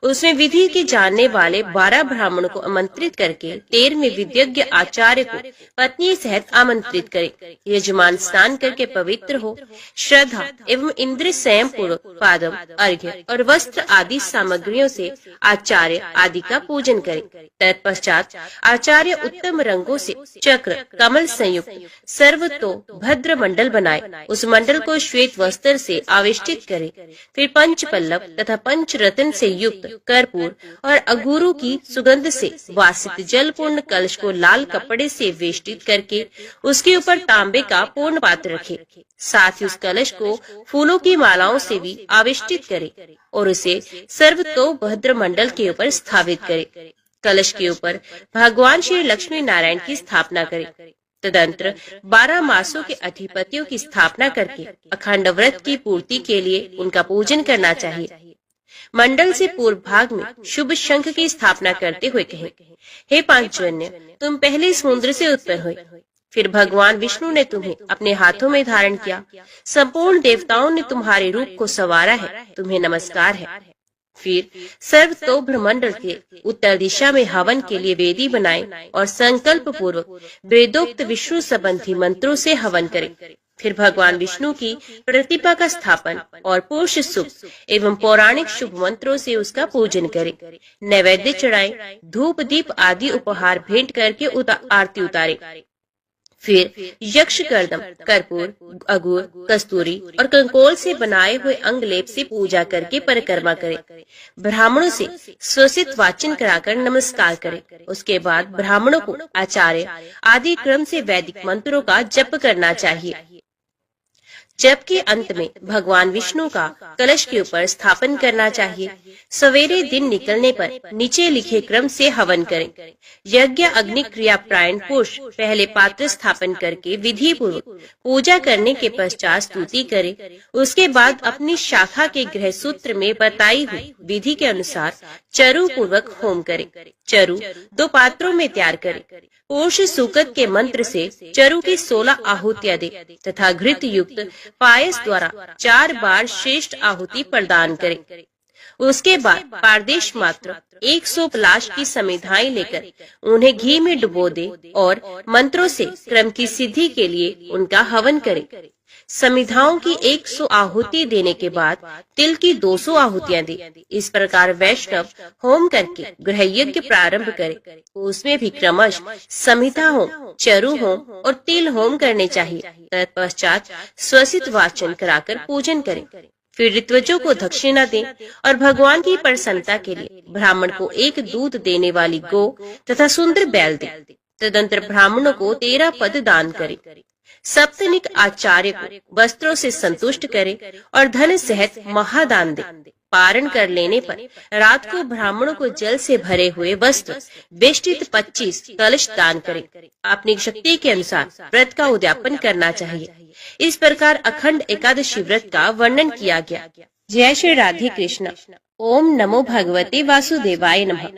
उसमें विधि के जानने वाले 12 ब्राह्मणों को आमंत्रित करके 13वें विद्यज्ञ आचार्य को पत्नी सहित आमंत्रित करे। यजमान स्नान करके पवित्र हो, श्रद्धा एवं इंद्र संयम पूर्वक पादम, अर्घ्य और वस्त्र आदि सामग्रियों से आचार्य आदि का पूजन करे। तत्पश्चात आचार्य उत्तम रंगों से चक्र कमल संयुक्त सर्वतो भद्र मंडल बनाए। उस मंडल को श्वेत वस्त्र से आवेष्टित करे। फिर पंच पल्लव तथा पंच रत्न से युक्त कर्पूर और अगुरु की सुगंध से वासित जल पूर्ण कलश को लाल कपड़े से वेष्टित करके उसके ऊपर तांबे का पूर्ण पात्र रखे। साथ ही उस कलश को फूलों की मालाओं से भी आवेष्टित करे और उसे सर्वतो भद्र मंडल के ऊपर स्थापित करे। कलश के ऊपर भगवान श्री लक्ष्मी नारायण की स्थापना करे। तदंतर 12 मासों के अधिपतियों की स्थापना करके अखंड व्रत की पूर्ति के लिए उनका पूजन करना चाहिए। मंडल से पूर्व भाग में शुभ शंख की स्थापना करते हुए कहें, हे पांचजन्य, तुम पहले समुद्र से उत्पन्न हुए, फिर भगवान विष्णु ने तुम्हें अपने हाथों में धारण किया, संपूर्ण देवताओं ने तुम्हारे रूप को संवारा है, तुम्हें नमस्कार है। फिर सर्व ब्रह्मंडल के उत्तर दिशा में हवन के लिए वेदी बनाए और संकल्प पूर्वक वेदोक्त विष्णु संबंधी मंत्रों से हवन करें। फिर भगवान विष्णु की प्रतिमा का स्थापन और पुरुष सुख एवं पौराणिक शुभ मंत्रों से उसका पूजन करें। नैवेद्य चढ़ाएं, धूप दीप आदि उपहार भेंट करके आरती उतारें। फिर यक्ष कर्दम, कर्पूर, अगुर, कस्तूरी और कंकोल से बनाए हुए अंगलेप से पूजा करके परिक्रमा करें। ब्राह्मणों से स्वसित वाचन कराकर नमस्कार करें। उसके बाद ब्राह्मणों को आचार्य आदि क्रम से वैदिक मंत्रों का जप करना चाहिए। जप के अंत में भगवान विष्णु का कलश के ऊपर स्थापन करना चाहिए। सवेरे दिन निकलने पर नीचे लिखे क्रम से हवन करें। यज्ञ अग्नि क्रिया प्रायण पुरुष पहले पात्र स्थापन करके विधि पूर्वक पूजा करने के पश्चात स्तुति करे। उसके बाद अपनी शाखा के गृह सूत्र में बताई हुई विधि के अनुसार चरु पूर्वक होम करे। चरु 2 पात्रों में तैयार करे। पुरुष सूकत के मंत्र से चरु की 16 आहुतियां दे तथा घृत युक्त पायस द्वारा 4 बार श्रेष्ठ आहुति प्रदान करे। उसके बाद पारदेश मात्र 100 पलाश की समिधाएं लेकर उन्हें घी में डुबो दे और मंत्रों से क्रम की सिद्धि के लिए उनका हवन करे। समिधाओं की 100 आहुति देने के बाद तिल की 200 आहुतियां दे। इस प्रकार वैष्णव होम करके गृह यज्ञ प्रारंभ करे। उसमें भी क्रमशः समिधा होम, चरु होम और तिल होम करने चाहिए। तत्पश्चात स्वसित वाचन कराकर पूजन करें। फिर ऋत्विजों को दक्षिणा दें और भगवान की प्रसन्नता के लिए ब्राह्मण को एक दूध देने वाली गौ तथा सुंदर बैल दें। तदंतर ब्राह्मणों को 13 पद दान करें। सप्तनिक आचार्य को वस्त्रों से संतुष्ट करे और धन सहित महादान दे। पारण कर लेने पर रात को ब्राह्मणों को जल से भरे हुए वस्त्र बेष्टित 25 कलश दान करें। अपनी शक्ति के अनुसार व्रत का उद्यापन करना चाहिए। इस प्रकार अखंड एकादशी व्रत का वर्णन किया गया। जय श्री राधे कृष्ण। ओम नमो भगवते वासुदेवाय नमः।